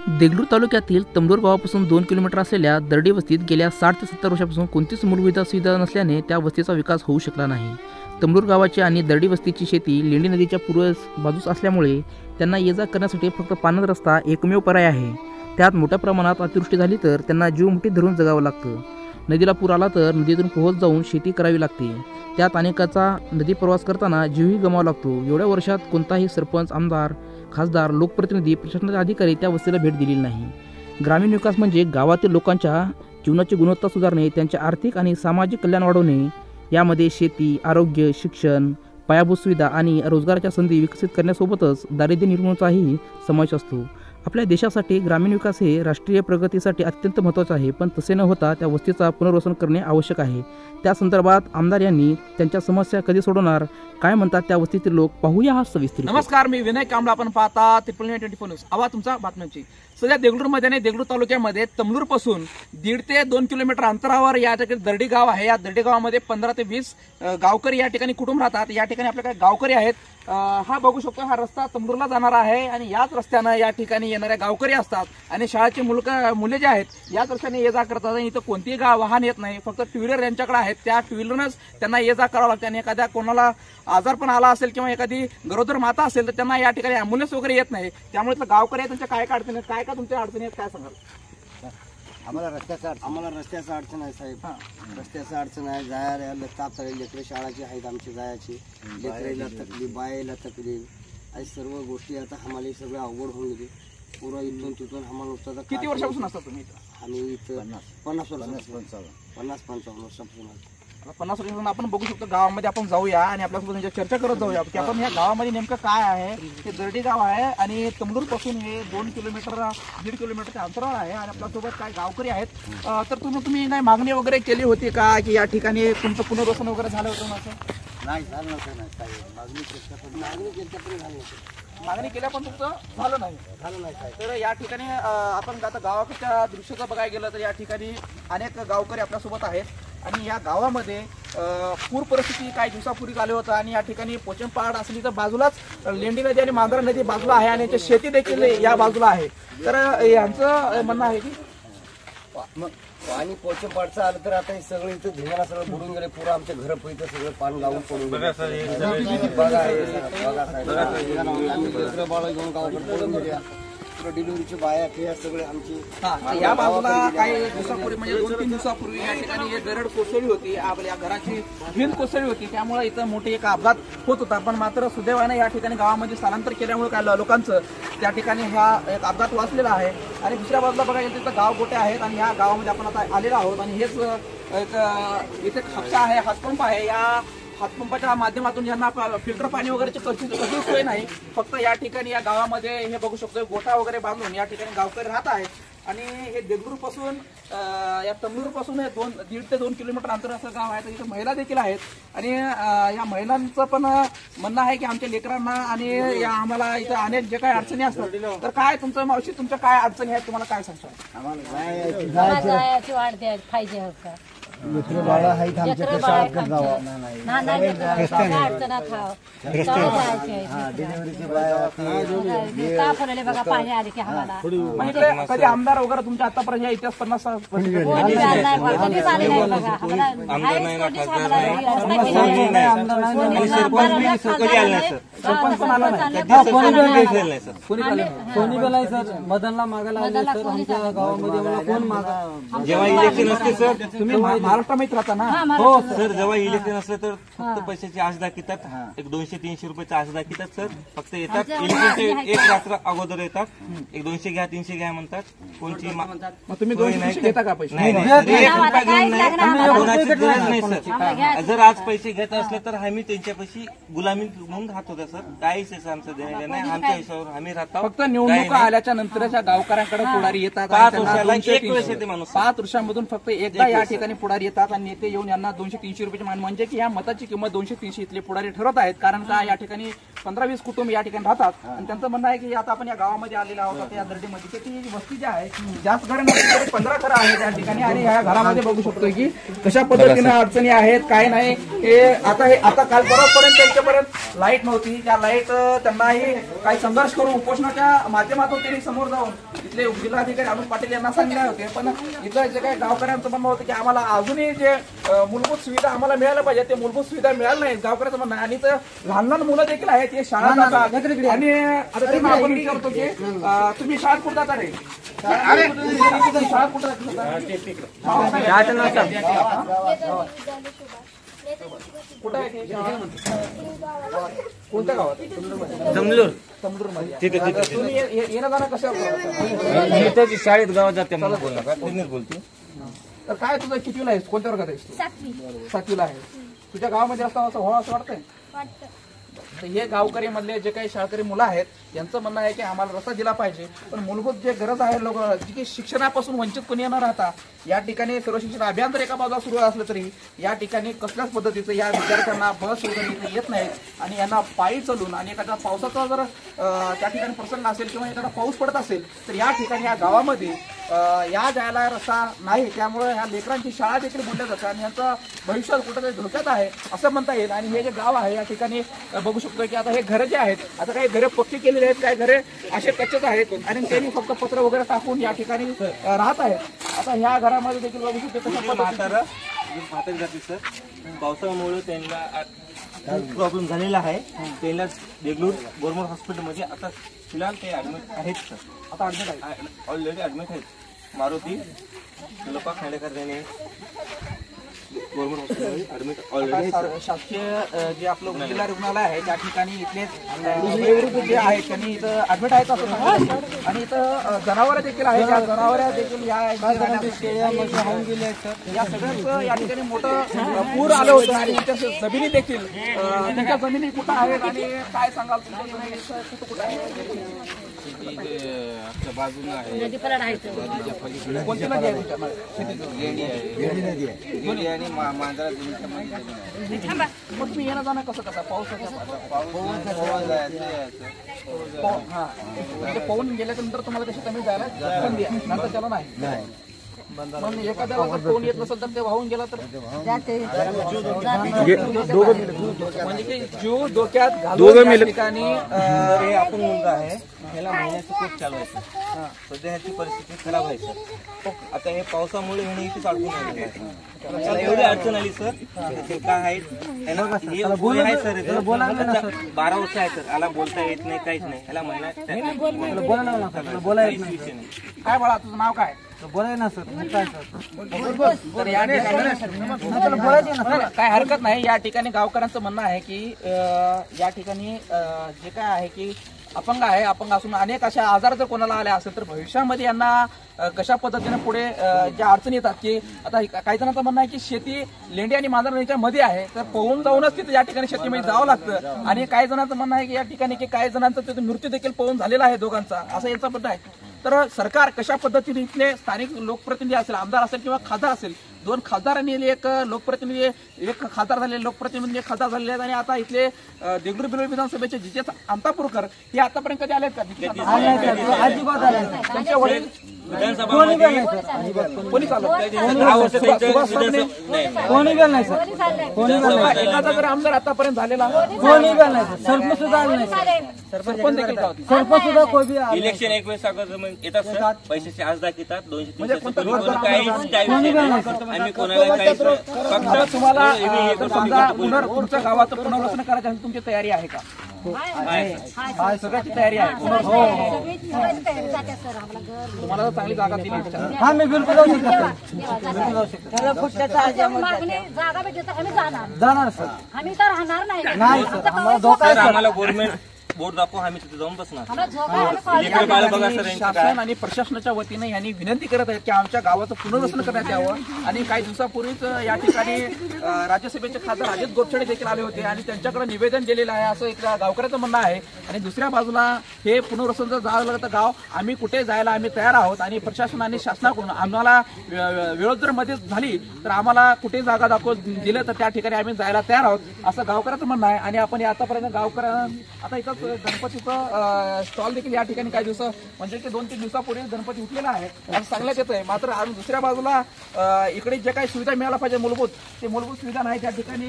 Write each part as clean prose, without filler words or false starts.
देगलूर तालुक्यातील तमडूर गावापासून 2 किलोमीटर असलेल्या दरडी वस्तीत गेल्या 60 ते 70 वर्षांपासून कोणतीच मूलभूत सुविधा नसल्याने त्या वस्तीचा विकास होऊ शकला नाही। तमडूर गावाची आणि दरडी वस्तीची शेती लेंडी नदीच्या पूर्व बाजूस असल्यामुळे त्यांना ये-जा करण्यासाठी फक्त पाण्याचा रस्ता एकमेव पर्याय आहे। त्यात मोठ्या प्रमाणात अतिवृष्टी झाली तर त्यांना जीव मुठीत धरून जगावं लागतं। नदीला पूर आला तर नदीतून पोहत जाऊन शेती करावी लागते। त्यात अनेकाचा नदी प्रवास करताना जीवही गमावा लागतो। एवढ्या वर्षात कोणताही सरपंच, आमदार, खासदार, लोकप्रतिनिधी, प्रशासनाचे अधिकारी त्या वस्तीला भेट दिलेली नाही। ग्रामीण विकास म्हणजे गावातील लोकांच्या जीवनाची गुणवत्ता सुधारणे, त्यांचे आर्थिक आणि सामाजिक कल्याण वाढवणे। यामध्ये शेती, आरोग्य, शिक्षण, पायाभूत सुविधा आणि रोजगाराच्या संधी विकसित करण्यासोबतच दारिद्र्य निर्मूलनाचाही समावेश असतो। आपल्या देशासाठी ग्रामीण विकास हे राष्ट्रीय प्रगतीसाठी अत्यंत महत्त्वाचे आहे, पण तसे न होता त्या वस्तीचा पुनर्वसन करणे आवश्यक आहे। त्या संदर्भात आमदार यांनी त्यांच्या समस्या कधी सोडवणार, काय म्हणतात त्या वस्तीतील लोक, पाहूया हा सविस्तर। नमस्कार, मी विनय कांबळे, आपण पाहता 24 न्यूज। आवाज तुमचा बातम्यांची। सध्या देगलूरमध्ये आणि देगलूर तालुक्यामध्ये तमलूर पासून 1.5 ते 2 किलोमीटर अंतरावर या ठिकाणी दरडी गाव आहे। या दरडी गावामध्ये 15 ते 20 गावकरी या ठिकाणी कुटुंब राहतात। या ठिकाणी आपल्याकडे गावकरी आहेत। हा बघू शकतो, हा रस्ता तमलूरला जाणारा आहे आणि याच रस्त्यानं या ठिकाणी येणाऱ्या गावकरी असतात आणि शाळेची मुले जे आहेत याच रस्त्याने ये जा करतात। आणि इथं कोणतीही वाहन येत नाही, फक्त टू व्हीलर यांच्याकडे आहेत। त्या टू व्हीलरनंच त्यांना ये जा करावं लागते। आणि एखाद्या कोणाला आजार पण आला असेल किंवा एखादी गरोदर माता असेल तर त्यांना या ठिकाणी ॲम्ब्युलन्स वगैरे येत नाही। त्यामुळे गावकरी आहेत, त्यांच्या काय अडचणी आहेत, काय तुमच्या अडचणी आहेत, काय सांगाल? आम्हाला रस्त्याचा अडचण आहे साहेब। रस्त्याचा अडचण आहे, जायला ताप आहे, लेकरं शाळाची आहेत आमची जायची, लेकराला तकलीफ, बायला तकलीफ, आणि सर्व गोष्टी आता आम्हाला सगळं अवघड होऊन गेली। पुरा इथून तिथून आम्हाला होतं। किती वर्षापासून असतात तुम्ही? आम्ही इथं 50 वर्षापासून 50 वर्षापासून। आपण बघू शकतो गावामध्ये आपण जाऊया आणि आपल्यासोबत चर्चा करत जाऊया की आपण या गावामध्ये नेमकं काय आहे। हे दरडी गाव आहे आणि तमलूर पासून हे 2 किलोमीटर 1.5 किलोमीटरच्या अंतरावर आहे आणि आपल्यासोबत काय गावकरी आहेत। तर तुम्ही नाही मागणी वगैरे केली होती का की या ठिकाणी तुमचं पुनर्वसन वगैरे झालं होतं? असं नाही झालं नव्हतं नाही साहेब। मागणी केली झाली होती, मागणी केल्या पण तुमचं झालं नाही तर या ठिकाणी आपण आता गावाच्या दृश्याचं बघायला गेलं तर या ठिकाणी अनेक गावकरी आपल्यासोबत आहेत आणि या गावामध्ये पूर परिस्थिती काही दिवसापूर्वी आले होतं आणि या ठिकाणी पोचम पहाड असली तर बाजूलाच लेंडी नदी आणि मांजरा नदी बाजूला आहे आणि याची शेती देखील या बाजूला आहे। तर यांचं म्हणणं आहे की पाणी पोचम पाडचं आलं तर आता हे सगळं इथं धिंगाणा सगळं बुडून गेले, पुरं आमच्या घर इथं सगळं पाणी लावून पडून गेले। बाळा घेऊन गावाकडे पडून गेल्या, डिलिव्हरीची बाया हे सगळे आमची या बाजूला काही दिवसापूर्वी म्हणजे 2-3 दिवसापूर्वी या ठिकाणी एक दरड कोसळली होती, आपल्या घराची भिंत कोसळली होती। त्यामुळे इथं मोठे एक अपघात होत होता, पण मात्र सुदैवाने या ठिकाणी गावामध्ये स्थलांतर केल्यामुळे काय लोकांचं त्या ठिकाणी हा एक अपघात वाचलेला आहे। आणि दुसऱ्या बाजूला बघायला तिथं गाव गोटे आहेत आणि या गावामध्ये आपण आता आलेलो आहोत आणि हेच एक इथे हापसा आहे, हातपंप आहे। या हातपंपाच्या माध्यमातून यांना फिल्टर पाणी वगैरेची कधीच सोय नाही। फक्त या ठिकाणी या गावामध्ये हे बघू शकतो गोठा वगैरे बांधून या ठिकाणी गावकरी राहत आहेत आणि हे देगलूर पासून या तमलूर पासून 1.5 ते 2 किलोमीटर अंतर असं गाव आहे। तर इथे महिला देखील आहेत आणि या महिलांचं पण म्हणणं आहे की आमच्या लेकरांना आणि या आम्हाला इथं अनेक जे काही अडचणी असतात। तर काय तुमचं मावशी, तुमच्या काय अडचणी आहेत, तुम्हाला काय सांगता? आम्हाला जायची वाढ पाहिजे होतं। कधी आमदार वगैरे तुमच्या आतापर्यंत इतिहास 50 मदनला मागायला आले सर, आमच्या गावामध्ये मला कोण मागा? जेव्हा इलेक्शन असते सर, तुम्ही महाराष्ट्रामध्ये राहता ना? हो सर, जेव्हा इलेक्शन असलं तर फक्त पैशाची आश दाखवतात, एक 200-300 रुपयाची आश दाखवतात सर। फक्त येतात इलेक्शनचे एक रात्र अगोदर येतात, एक 200 घ्या 300 घ्या म्हणतात। कोणची तुम्ही 200 घेता का पैसे? नाही, कोणाची गरज नाही सर। जर आज पैसे घेत असले तर आम्ही त्यांच्या पैसे गुलामी म्हणून राहतो सर। काहीच आमचं देणं नाही, आमच्या हिशोबावर आम्ही राहतो। फक्त निवडणुका आल्याच्या नंतरच्या गावकऱ्यांकडे पुढारी येतात, 5 वर्षाला एक वेळेस येते माणूस। 5 वर्षांमधून फक्त एकदा या ठिकाणी पुढारी येतात आणि नेते येऊन यांना 200-300 रुपयाची मान, म्हणजे की या मताची किंमत 200-300 इथले पुढारी ठरवत आहेत। कारण का या ठिकाणी 15-20 कुटुंब या ठिकाणी राहतात आणि त्यांचं म्हणणं आहे की आता आपण या गावामध्ये आलेलो आहोत आता या दर्डीमध्ये ती जी वस्ती जी आहे जास्त घरं नसली तरी 15 घरं आहेत या ठिकाणी आणि ह्या घरामध्ये बघू शकतो की कशा पद्धतीने अडचणी आहेत काय नाही आता काल परवापर्यंत त्यांच्यापर्यंत लाईट नव्हती. त्या लाईट त्यांनाही काही संघर्ष करून उपोषणाच्या माध्यमातून त्यांनी समोर जाऊन इथले जिल्हाधिकारी अरुण पाटील यांना सांगितले होते. पण इथं जे काही गावकऱ्यांचं म्हणणं होतं की आम्हाला अजूनही जे मूलभूत सुविधा आम्हाला मिळायला पाहिजे ते मूलभूत सुविधा मिळाल्या नाहीत गावकऱ्यांचं म्हणणं. आणि लहान लहान मुलं देखील आहेत ते शाळा जातात आणि आता त्यांना आपण विचारतो की तुम्ही शाळेत कुठं जाता रे शाळा कुठं कुठं आहे कोणत्या गावात तमलूर मध्ये तुम्ही येणं जाणं कसं शाळेत गावात जाते बोलतो. तर काय तुझं कितवीला आहेस कोणत्या वर्गात आहेस 7वीला आहे. तुझ्या गावामध्ये असं व्हावं असं वाटतंय. तर हे गावकरी मधले जे काही शाळकरी मुलं आहेत यांचं म्हणणं आहे की आम्हाला रस्ता दिला पाहिजे पण मूलभूत जे गरज आहे लोक जी की शिक्षणापासून वंचित कोणी न राहता या ठिकाणी सर्व शिक्षण अभियान जर एका बाजूला सुरू असलं तरी या ठिकाणी कसल्याच पद्धतीचं या विद्यार्थ्यांना बस वगैरे येत नाहीत आणि यांना पायी चालून आणि एखादा पावसाचा जर त्या ठिकाणी प्रसंग असेल किंवा एखादा पाऊस पडत असेल तर या ठिकाणी या गावामध्ये या जायला रस्ता नाही. त्यामुळे ह्या लेकरांची शाळा देखील बुडल्या जातात आणि यांचं भविष्य कुठेतरी धोक्यात आहे असं म्हणता येईल. आणि हे जे गाव आहे या ठिकाणी बघू शकतो की आता हे घरं जे आहेत आता काही घरे पक्की केलेली आहेत काही घरे असे कच्चेच आहेत आणि त्यांनी फक्त पत्र वगैरे टाकून या ठिकाणी राहत आहेत. आता ह्या घरामध्ये देखील बघू शकतो म्हातारी जाते सर पावसामुळे त्यांना खूप प्रॉब्लेम झालेला आहे. त्यांना देगलूर गव्हर्नमेंट हॉस्पिटलमध्ये आता फिलहाल ते ऍडमिट आहेत सर. आता ऍडमिट आहे ऑलरेडी ऍडमिट आहेत. मारुती लोपा खांडेकर यांनी गव्हर्नमेंट हॉस्पिटलमध्ये ऍडमिट ऑलरेडी. शासकीय जे आपलं जिल्हा रुग्णालय आहे त्या ठिकाणी इथले वयोवृद्ध जे आहेत त्यांनी इथं ऍडमिट आहेत असं सांगतात. आणि इथं जनावरं देखील आहेत त्या जनावरं देखील या होऊन गेले आहेत. या सगळ्यांचं या ठिकाणी मोठं पूर आलं होतं आणि त्यांच्या जमिनी देखील त्यांच्या जमिनी कुठं आहेत आणि काय सांगाल तुमच्या कुठं आहे बाजूला आहे नदीपार आहे तो. कोणती नदी आहे तुमच्या आणि मांजरा मग तुम्ही येणं जाणं कसं करता पावसाच्या हा म्हणजे पाहून गेल्यानंतर तुम्हाला कशी कमी जायला संधी आहे नंतर त्याला नाही. मग एखाद्याला जर पाहून येत नसेल तर ते वाहून गेला तर म्हणजे की जीव धोक्यात घालून या ठिकाणी हे आपण मुलगा आहे ह्याला महिन्याचं कोर्स चालू आहे सर. सध्या ह्याची परिस्थिती खराब आहे सर. आता हे पावसामुळे ह्याने इथे अडकून राहिलेलं आहे. त्याला एवढी अडचण आली सर ते काय आहे हे वय आहे सर 12 वर्ष आहे सर. याला बोलता येत नाही काहीच नाही. याला महिना विषय नाही. काय बाळा तुझं नाव काय बोलाय ना सर काय सर तर या काय हरकत नाही. या ठिकाणी गावकऱ्यांचं म्हणणं आहे की या ठिकाणी जे काय आहे की अपंग आहे अपंग असून अनेक अशा आजार जर कोणाला आले असेल तर भविष्यामध्ये यांना कशा पद्धतीने पुढे ज्या अडचणी येतात की आता काही जणांचं म्हणणं आहे की शेती लेंडी आणि मांजर नदीच्या मध्ये आहे तर पोहून जाऊनच तिथे या ठिकाणी शेतीमध्ये जावं लागतं. आणि काही जणांचं म्हणणं आहे की या ठिकाणी की काही जणांचा तिथे मृत्यू देखील पोहून झालेला आहे दोघांचा असं यांचं म्हणणं आहे. तर सरकार कशा पद्धतीने इथले स्थानिक लोकप्रतिनिधी असेल आमदार असेल किंवा खासदार असेल 2 खासदार आणि एक लोकप्रतिनिधी एक खासदार झालेले लोकप्रतिनिधी खासदार झालेले आहेत आणि आता इथले देगलूर बिलोली विधानसभेचे जितेश अंतापूरकर हे आतापर्यंत कधी आलेत का अजिबात आले नाही. त्यांच्या वडील कोणी गेलं नाही सर कोणी चालू कोणी गेलं नाही सर कोणी गेलं नाही. एखादा जर आमदार आतापर्यंत झालेला कोणी गेलं नाही सर सरपंच सुद्धा आले नाही सर. सरपंच देखील का होते सरपंच सुद्धा कोणी आले नाही. इलेक्शन एक वेळेस येतात सर पैशाचे आज दाखवतात 200-300 म्हणजे आम्ही कोणाला काही फक्त तुम्हाला जर समजा तुमच्या गावाचं पुनर्वसन करायचं असेल तुमची तयारी आहे का सगळ्याची तयारी आहे तुम्हाला जर चांगली जागा दिली हा मी बिलकुल जाऊ शकतो जागा भेटली तर आम्ही जाणार जाणार सर आम्ही तर राहणार नाही नाही सर आम्हाला धोका आहे सर. आम्हाला गव्हर्नमेंट बोर्ड दाखवा, आम्ही तिथे जाऊन बसणार. आम्हाला झोपायला आम्ही कॉलेज लेकरं बाळं बघा आणि सर यांचं काय. शासन आणि प्रशासनाच्या वतीने यांनी विनंती करत आहेत की आमच्या गावाचं पुनर्वसन करण्यात यावं. आणि काही दिवसापूर्वीच या ठिकाणी राज्यसभेचे खासदार अजित गोपछडे देखील आले होते आणि त्यांच्याकडे निवेदन दिलेलं आहे असं एक गावकऱ्याचं म्हणणं आहे. आणि दुसऱ्या बाजूला हे पुनर्वसन जर जावं लागलं तर गाव आम्ही कुठे जायला आम्ही तयार आहोत. आणि प्रशासन आणि शासनाकडून आम्हाला वेळ जर मध्ये झाली तर आम्हाला कुठे जागा दिलं तर त्या ठिकाणी आम्ही जायला तयार आहोत असं गावकऱ्याचं म्हणणं आहे. आणि आपण आतापर्यंत आता इथं गणपतीचं स्टॉल देखील या ठिकाणी काही दिवस म्हणजे की 2-3 दिवसापूर्वी गणपती उठलेला आहे असं सांगण्यात येत आहे. मात्र आज दुसऱ्या बाजूला इकडे जे काही सुविधा मिळायला पाहिजे मूलभूत सुविधा नाही. त्या ठिकाणी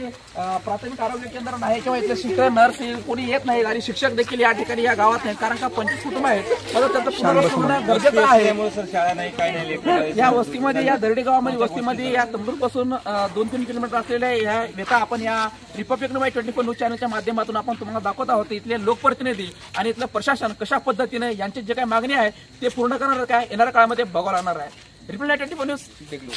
प्राथमिक आरोग्य केंद्र नाही किंवा इथले शिक्षक नर्स कोणी येत नाही आणि शिक्षक देखील या ठिकाणी या गावात नाही. कारण का 25 कुटुंब आहेत, तर त्यांचं पुनर्वसन होणं गरजेचं आहे. त्यामुळे सर शाळा नाही, काय नाही, लेकरं या वस्तीमध्ये, या दर्डी गावामध्ये वस्तीमध्ये या तमरूरपासून 2-3 किलोमीटर असलेल्या या व्यथा आपण या रिपब्लिक 24 न्यूज चॅनलच्या माध्यमातून आपण तुम्हाला दाखवत आहोत. इथले लोकप्रतिनिधी आणि इथलं प्रशासन कशा पद्धतीने यांची जे काही मागणी आहे ते पूर्ण करणार काय येणाऱ्या काळामध्ये बघावं लागणार आहे. Republic 24 news Deglur.